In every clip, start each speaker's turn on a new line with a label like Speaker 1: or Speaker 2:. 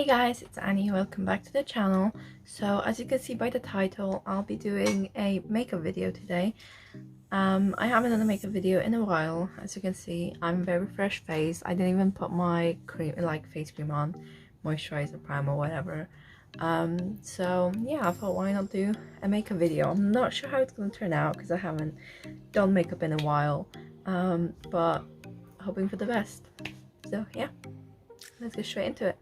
Speaker 1: Hey guys, it's Annie. Welcome back to the channel. So as you can see by the title, I'll be doing a makeup video today. I haven't done a makeup video in a while. As you can see, I'm very fresh faced. I didn't even put my cream, like face cream on, moisturizer, primer, whatever. So yeah, I thought why not do a makeup video. I'm not sure how it's gonna turn out because I haven't done makeup in a while, but hoping for the best. So yeah, let's get straight into it.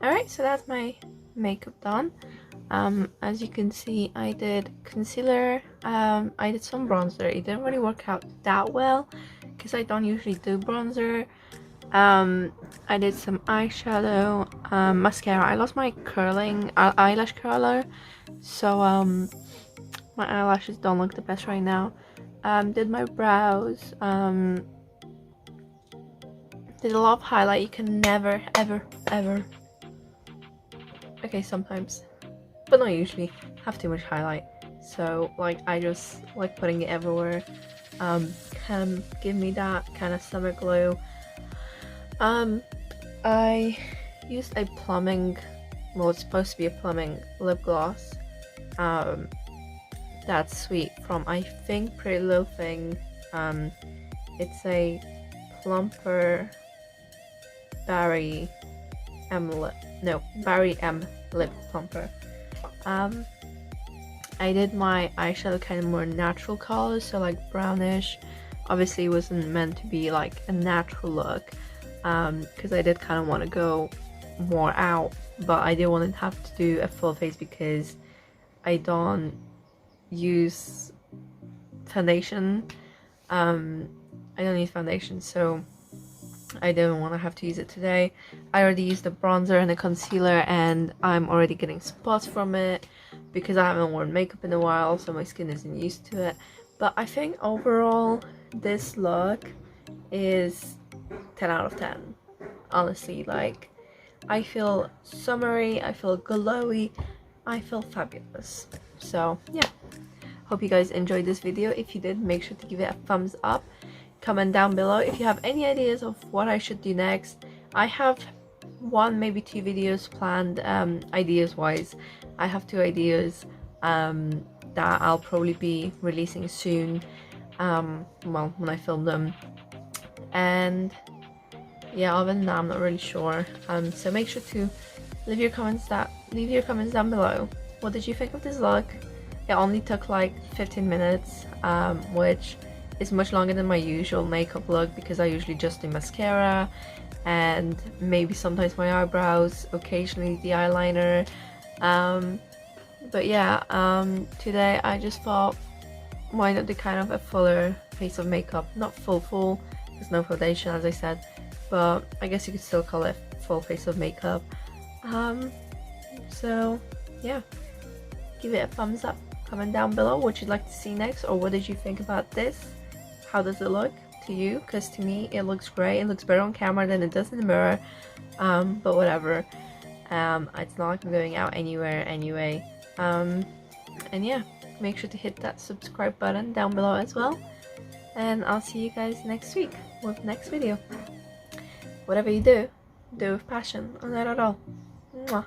Speaker 1: Alright, so that's my makeup done. As you can see, I did concealer, I did some bronzer. It didn't really work out that well because I don't usually do bronzer. I did some eyeshadow, mascara. I lost my curling eyelash curler, so my eyelashes don't look the best right now. Did my brows, did a lot of highlight. You can never ever okay, sometimes, but not usually, have too much highlight. So like I just like putting it everywhere. Can give me that kind of summer glow. I used a plumbing, well, it's supposed to be a plumbing lip gloss. That's Sweet from, I think, Pretty Little Thing. It's a plumper Barry M lip, no, Barry M lip plumper. I did my eyeshadow kind of more natural colors, so like brownish, Obviously it wasn't meant to be like a natural look, because I did kind of want to go more out, but I didn't want to have to do a full face because I don't use foundation. I don't use foundation, so I didn't want to have to use it today. I already used the bronzer and the concealer, and I'm already getting spots from it because I haven't worn makeup in a while, so my skin isn't used to it. But I think overall this look is 10 out of 10. Honestly, like, I feel summery, I feel glowy, I feel fabulous. So yeah, hope you guys enjoyed this video. If you did, make sure to give it a thumbs up. Comment down below if you have any ideas of what I should do next. I have one, maybe two videos planned, ideas wise. I have two ideas that I'll probably be releasing soon, well, when I film them. And yeah, other than that, I'm not really sure. So make sure to leave your comments down below. What did you think of this look? It only took like 15 minutes, which is much longer than my usual makeup look because I usually just do mascara and maybe sometimes my eyebrows, occasionally the eyeliner. But yeah, today I just thought, why not do kind of a fuller face of makeup? Not full, there's no foundation as I said, but I guess you could still call it full face of makeup. So yeah, give it a thumbs up. Comment down below what you'd like to see next, or what did you think about this? How does it look to you? Because to me it looks great. It looks better on camera than it does in the mirror, but whatever. It's not like I'm going out anywhere anyway. And yeah, make sure to hit that subscribe button down below as well, and I'll see you guys next week with the next video. Whatever you do, do with passion, or not at all. Mwah.